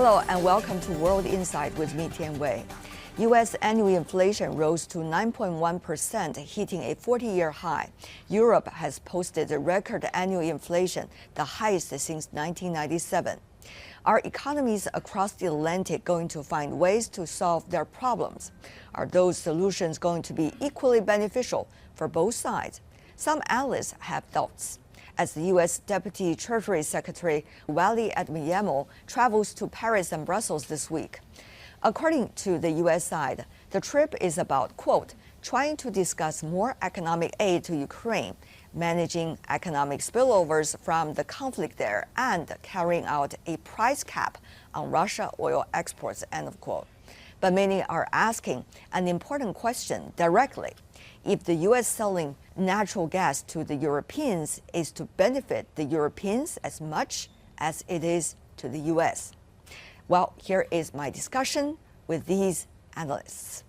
Hello and welcome to World Insight with me, Tian Wei. U.S. annual inflation rose to 9.1%, hitting a 40-year high. Europe has posted a record annual inflation, the highest since 1997. Are economies across the Atlantic going to find ways to solve their problems? Are those solutions going to be equally beneficial for both sides? Some analysts have doubts. As the U.S. Deputy Treasury Secretary Wally Adeyemo travels to Paris and Brussels this week. According to the U.S. side, the trip is about, quote, trying to discuss more economic aid to Ukraine, managing economic spillovers from the conflict there, and carrying out a price cap on Russia oil exports, end of quote. But many are asking an important question directly. If the U.S. selling natural gas to the Europeans is to benefit the Europeans as much as it is to the U.S. Well, here is my discussion with these analysts.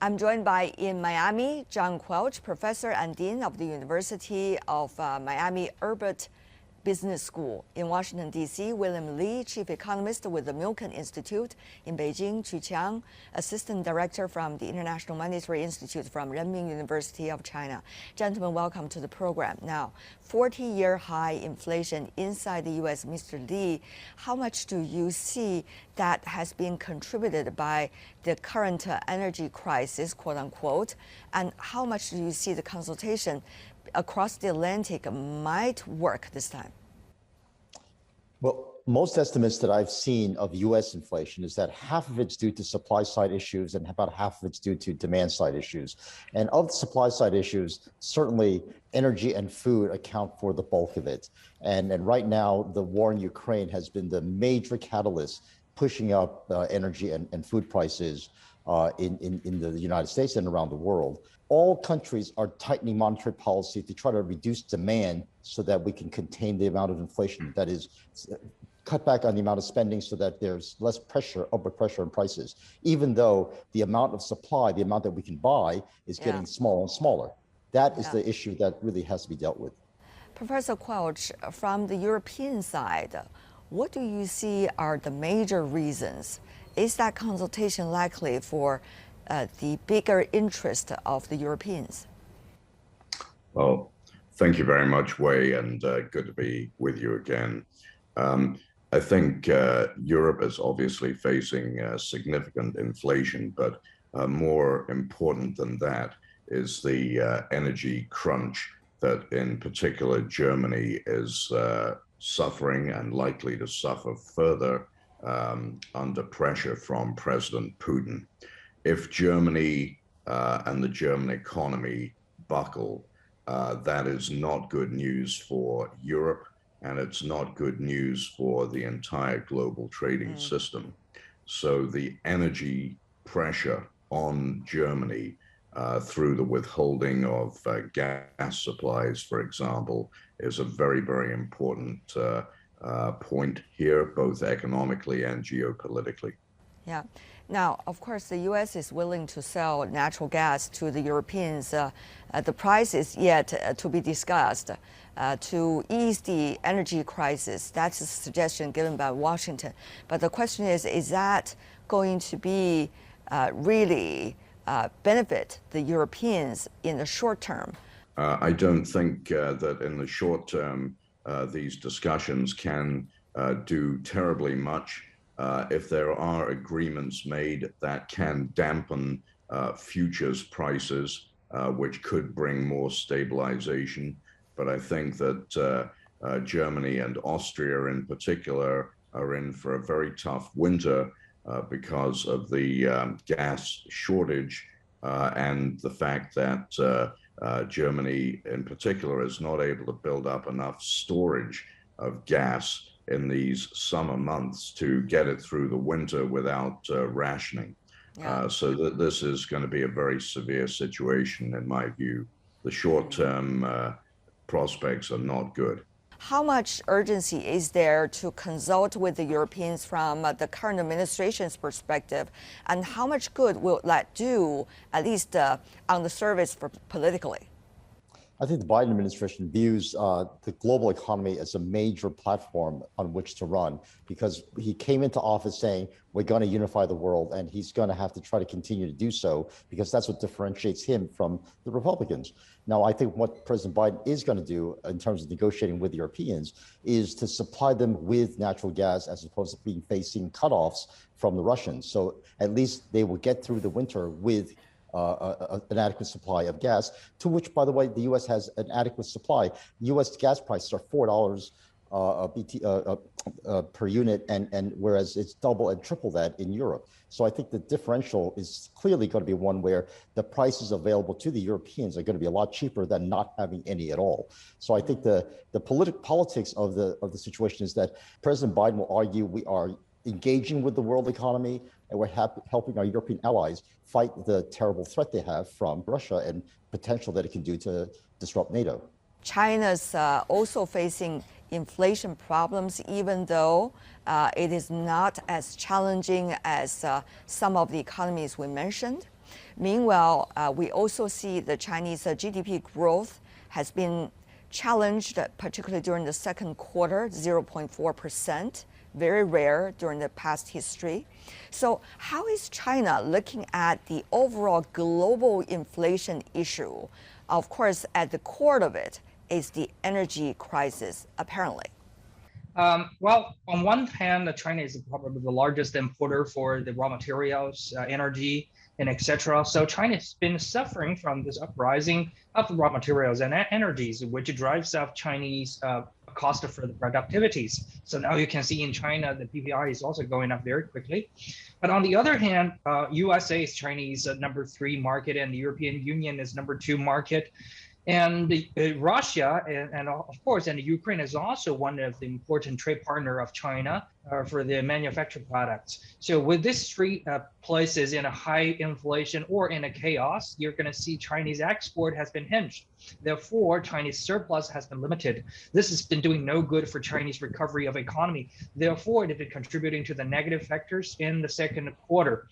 I'm joined by, in Miami, John Quelch, Professor and Dean of the University of Miami Herbert Business School. In Washington, D.C., William Li, Chief Economist with the Milken Institute. In Beijing, Qu Qiang, Assistant Director from the International Monetary Institute from Renmin University of China. Gentlemen, welcome to the program. Now, 40-year high inflation inside the U.S. Mr. Li, how much do you see that has been contributed by the current energy crisis, quote unquote, and how much do you see the consultation across the Atlantic might work this time? Well, most estimates that I've seen of U.S. inflation is that half of it's due to supply side issues and about half of it's due to demand side issues. And of the supply side issues, certainly energy and food account for the bulk of it. And right now, the war in Ukraine has been the major catalyst pushing up energy and food prices in the United States and around the world. All countries are tightening monetary policy to try to reduce demand so that we can contain the amount of inflation. That is, cut back on the amount of spending so that there's less pressure, upward pressure on prices, even though the amount of supply, the amount that we can buy, is getting smaller and smaller. That is the issue that really has to be dealt with. Professor Quelch, from the European side, what do you see are the major reasons? Is that consultation likely for the bigger interest of the Europeans? Well, thank you very much, Wei, and good to be with you again. I think Europe is obviously facing significant inflation, but more important than that is the energy crunch that in particular Germany is suffering and likely to suffer further under pressure from President Putin. If Germany and the German economy buckle, that is not good news for Europe, and it's not good news for the entire global trading system. So the energy pressure on Germany through the withholding of gas supplies, for example, is a very, very important point here, both economically and geopolitically. Yeah. Now, of course, the U.S. is willing to sell natural gas to the Europeans. The price is yet to be discussed to ease the energy crisis. That's a suggestion given by Washington. But the question is that going to be really benefit the Europeans in the short term? I don't think that in the short term these discussions can do terribly much. If there are agreements made that can dampen futures prices, which could bring more stabilization. But I think that Germany and Austria in particular are in for a very tough winter because of the gas shortage and the fact that Germany in particular is not able to build up enough storage of gas in these summer months to get it through the winter without rationing. So this is going to be a very severe situation in my view. The short-term prospects are not good. How much urgency is there to consult with the Europeans from the current administration's perspective, and how much good will that do, at least on the surface, for politically? I think the Biden administration views the global economy as a major platform on which to run, because he came into office saying we're going to unify the world, and he's going to have to try to continue to do so because that's what differentiates him from the Republicans. Now, I think what President Biden is going to do in terms of negotiating with Europeans is to supply them with natural gas as opposed to being facing cutoffs from the Russians. So at least they will get through the winter with an adequate supply of gas, to which, by the way, the U.S. has an adequate supply. U.S. gas prices are $4 per unit, and whereas it's double and triple that in Europe. So I think the differential is clearly going to be one where the prices available to the Europeans are going to be a lot cheaper than not having any at all. So I think the politics of the situation is that President Biden will argue we are engaging with the world economy, and we're helping our European allies fight the terrible threat they have from Russia and potential that it can do to disrupt NATO. China's also facing inflation problems, even though it is not as challenging as some of the economies we mentioned. Meanwhile, we also see the Chinese GDP growth has been challenged, particularly during the second quarter, 0.4%. Very rare during the past history. So how is China looking at the overall global inflation issue? Of course, at the core of it is the energy crisis, apparently. Well, on one hand, China is probably the largest importer for the raw materials, energy, and etc. So China has been suffering from this uprising of raw materials and energies, which drives up Chinese cost for the productivities. So now you can see in China, the PPI is also going up very quickly. But on the other hand, USA is Chinese number 3 market, and the European Union is number 2 market. And Russia and of course, and Ukraine is also one of the important trade partner of China for the manufactured products. So with these 3 places in a high inflation or in a chaos, you're going to see Chinese export has been hinged. Therefore, Chinese surplus has been limited. This has been doing no good for Chinese recovery of economy. Therefore, it has been contributing to the negative factors in the second quarter.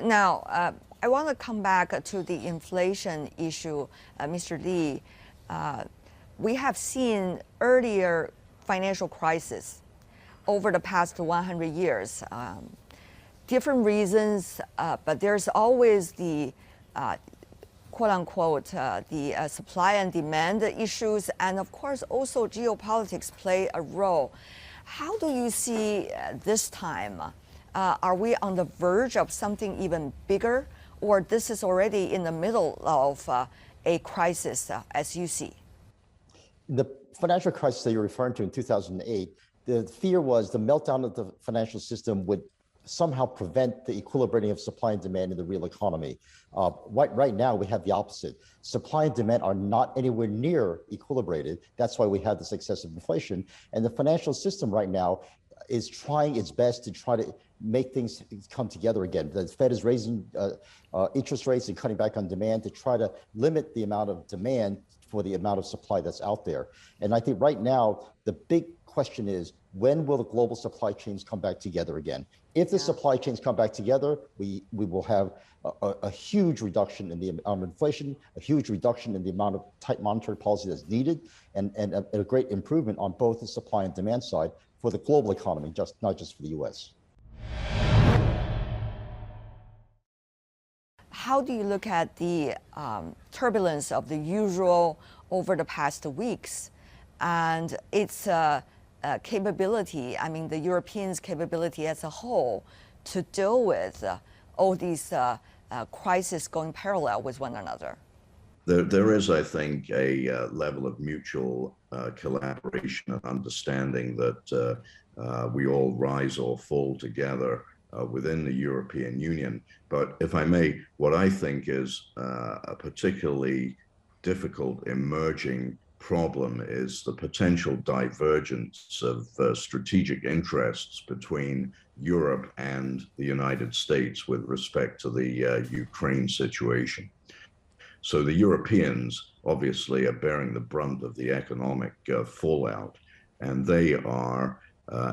Now, I want to come back to the inflation issue, Mr. Li. We have seen earlier financial crises over the past 100 years. Different reasons, but there's always the quote unquote, the supply and demand issues, and of course also geopolitics play a role. How do you see this time? Are we on the verge of something even bigger, or this is already in the middle of a crisis as you see? The financial crisis that you're referring to in 2008, the fear was the meltdown of the financial system would somehow prevent the equilibrating of supply and demand in the real economy. Right now, we have the opposite. Supply and demand are not anywhere near equilibrated. That's why we have this excessive inflation. And the financial system right now is trying its best to try to make things come together again. The Fed is raising interest rates and cutting back on demand to try to limit the amount of demand for the amount of supply that's out there. And I think right now, the big question is, when will the global supply chains come back together again? If the supply chains come back together, we will have a huge reduction in the amount of inflation, a huge reduction in the amount of tight monetary policy that's needed, and a great improvement on both the supply and demand side for the global economy, not just for the US. How do you look at the turbulence of the usual over the past weeks and its capability, I mean, the Europeans' capability as a whole to deal with all these crises going parallel with one another? There is, I think, a level of mutual collaboration and understanding that we all rise or fall together within the European Union. But if I may, what I think is a particularly difficult emerging problem is the potential divergence of strategic interests between Europe and the United States with respect to the Ukraine situation. So the Europeans obviously are bearing the brunt of the economic fallout, and they are,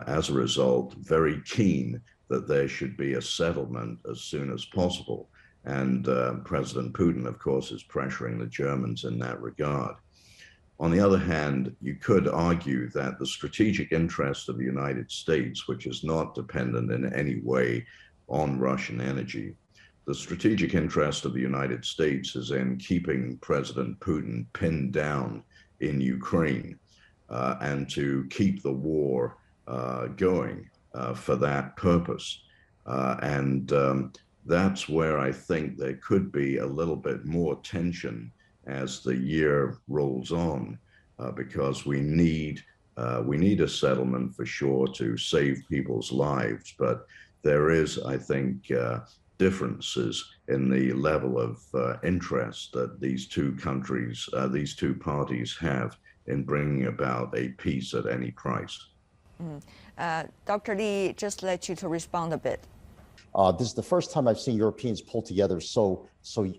as a result, very keen that there should be a settlement as soon as possible. And President Putin, of course, is pressuring the Germans in that regard. On the other hand, you could argue that the strategic interest of the United States, which is not dependent in any way on Russian energy, the strategic interest of the United States is in keeping President Putin pinned down in Ukraine and to keep the war going for that purpose. That's where I think there could be a little bit more tension as the year rolls on, because we need a settlement for sure to save people's lives. But there is, I think, differences in the level of interest that these two countries, these two parties have in bringing about a peace at any price. Dr. Lee, just let you to respond a bit. This is the first time I've seen Europeans pull together so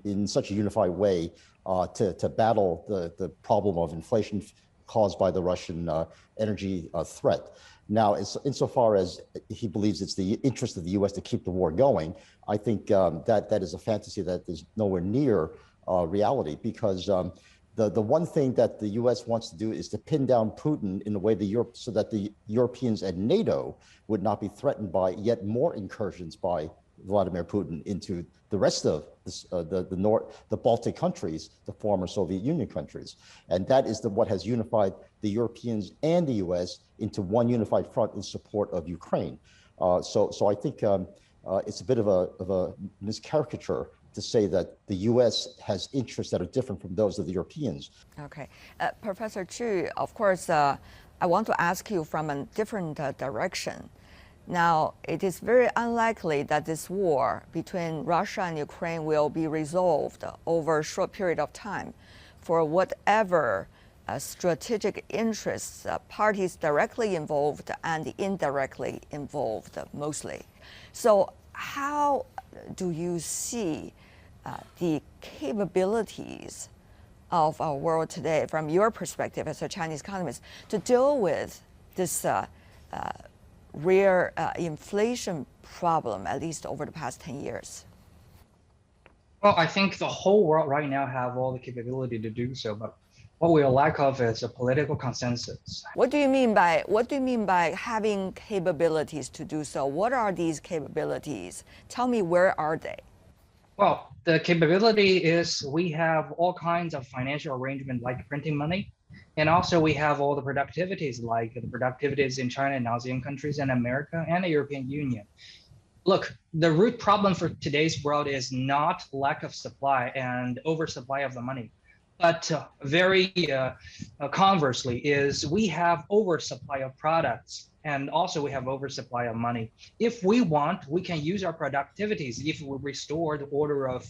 in such a unified way to battle the problem of inflation caused by the Russian energy threat. Now, insofar as he believes it's the interest of the U.S. to keep the war going, I think that is a fantasy that is nowhere near reality, because the one thing that the U.S. wants to do is to pin down Putin in a way so that the Europeans and NATO would not be threatened by yet more incursions by Vladimir Putin into the rest of the Baltic countries, the former Soviet Union countries. And that is what has unified the Europeans and the U.S. into one unified front in support of Ukraine. So I think it's a bit of a miscaricature to say that the U.S. has interests that are different from those of the Europeans. Okay. Professor Chu, of course, I want to ask you from a different direction. Now, it is very unlikely that this war between Russia and Ukraine will be resolved over a short period of time for whatever strategic interests, parties directly involved and indirectly involved mostly. So how do you see the capabilities of our world today, from your perspective as a Chinese economist, to deal with this rare inflation problem, at least over the past 10 years? Well, I think the whole world right now have all the capability to do so, but what we lack of is a political consensus. What do you mean by having capabilities to do so? What are these capabilities? Tell me, where are they? Well, the capability is we have all kinds of financial arrangement like printing money. And also we have all the productivities like the productivities in China and ASEAN countries and America and the European Union. Look, the root problem for today's world is not lack of supply and oversupply of the money, but very conversely is we have oversupply of products, and also we have oversupply of money. If we want, we can use our productivities if we restore the order of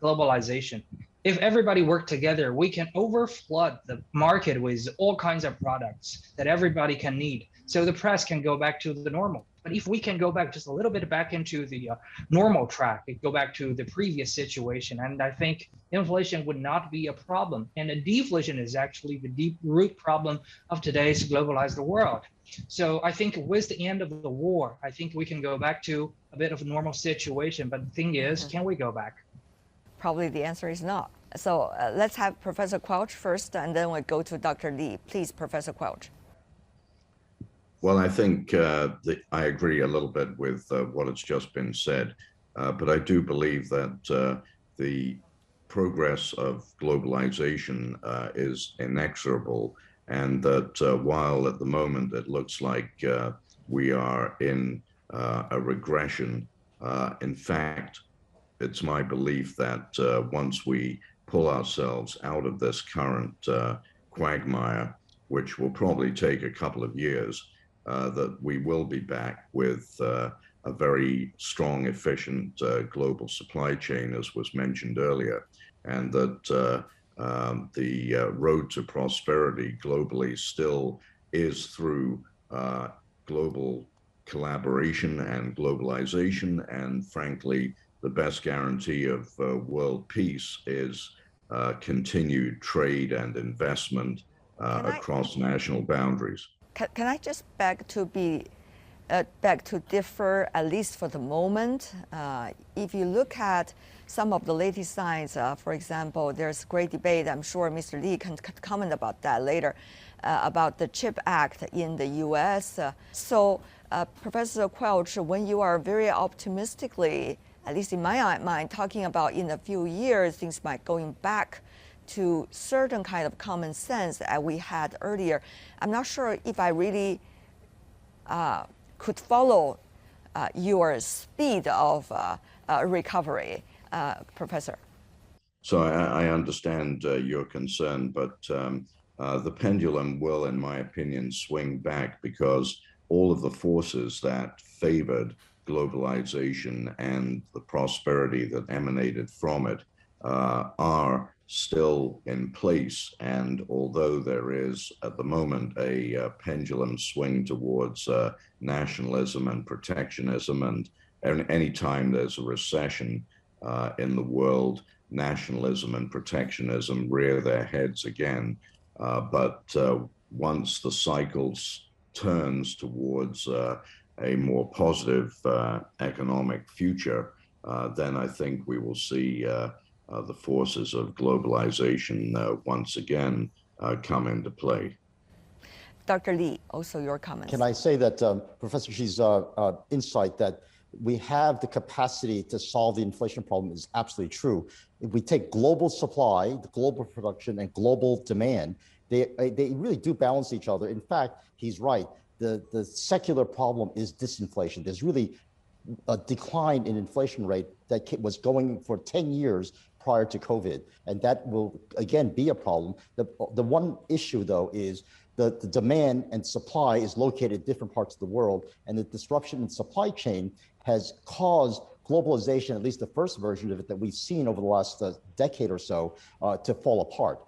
globalization. If everybody work together, we can overflood the market with all kinds of products that everybody can need. So the price can go back to the normal. But if we can go back just a little bit back into the normal track, go back to the previous situation, and I think inflation would not be a problem. And the deflation is actually the deep root problem of today's globalized world. So I think with the end of the war, I think we can go back to a bit of a normal situation. But the thing is, can we go back? Probably the answer is not. So let's have Professor Quelch first, and then we'll go to Dr. Lee. Please, Professor Quelch. Well, I think I agree a little bit with what has just been said, but I do believe that the progress of globalization is inexorable, and that while at the moment it looks like we are in a regression, in fact, it's my belief that once we pull ourselves out of this current quagmire, which will probably take a couple of years, that we will be back with a very strong, efficient global supply chain, as was mentioned earlier, and that the road to prosperity globally still is through global collaboration and globalization, and frankly, the best guarantee of world peace is continued trade and investment across national boundaries. Can I just beg to be beg to differ, at least for the moment. If you look at some of the latest signs, for example, there's great debate, I'm sure Mr. Lee can comment about that later, about the CHIP Act in the US. Professor Quelch, when you are very optimistically, at least in my mind, talking about in a few years, things might going back to certain kind of common sense that we had earlier, I'm not sure if I really could follow your speed of recovery, Professor. So I understand your concern, but the pendulum will, in my opinion, swing back because all of the forces that favored globalization and the prosperity that emanated from it are still in place. And although there is at the moment a pendulum swing towards nationalism and protectionism, and anytime there's a recession in the world, nationalism and protectionism rear their heads again. But once the cycle turns towards a more positive economic future, then I think we will see the forces of globalization once again come into play. Dr. Lee, also your comments. Can I say that Professor Xi's insight that we have the capacity to solve the inflation problem is absolutely true. If we take global supply, the global production, and global demand, they really do balance each other. In fact, he's right. The secular problem is disinflation. There's really a decline in inflation rate that was going for 10 years prior to COVID, and that will again be a problem. The one issue though is the demand and supply is located in different parts of the world, and the disruption in supply chain has caused globalization, at least the first version of it that we've seen over the last decade or so, to fall apart.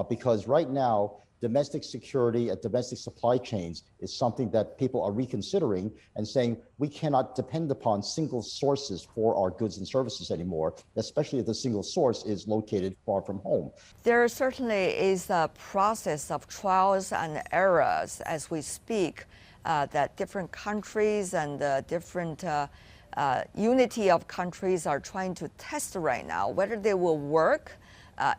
Because right now, domestic security and domestic supply chains is something that people are reconsidering and saying we cannot depend upon single sources for our goods and services anymore, especially if the single source is located far from home. There certainly is a process of trials and errors as we speak, that different countries and different unity of countries are trying to test right now. Whether they will work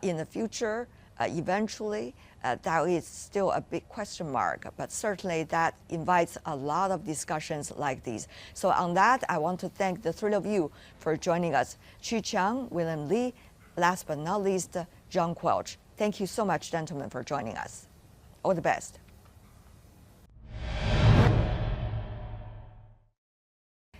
in the future, eventually, that is still a big question mark, but certainly that invites a lot of discussions like these. So on that, I want to thank the three of you for joining us. Qu Qiang, William Lee, last but not least, John Quelch. Thank you so much, gentlemen, for joining us. All the best.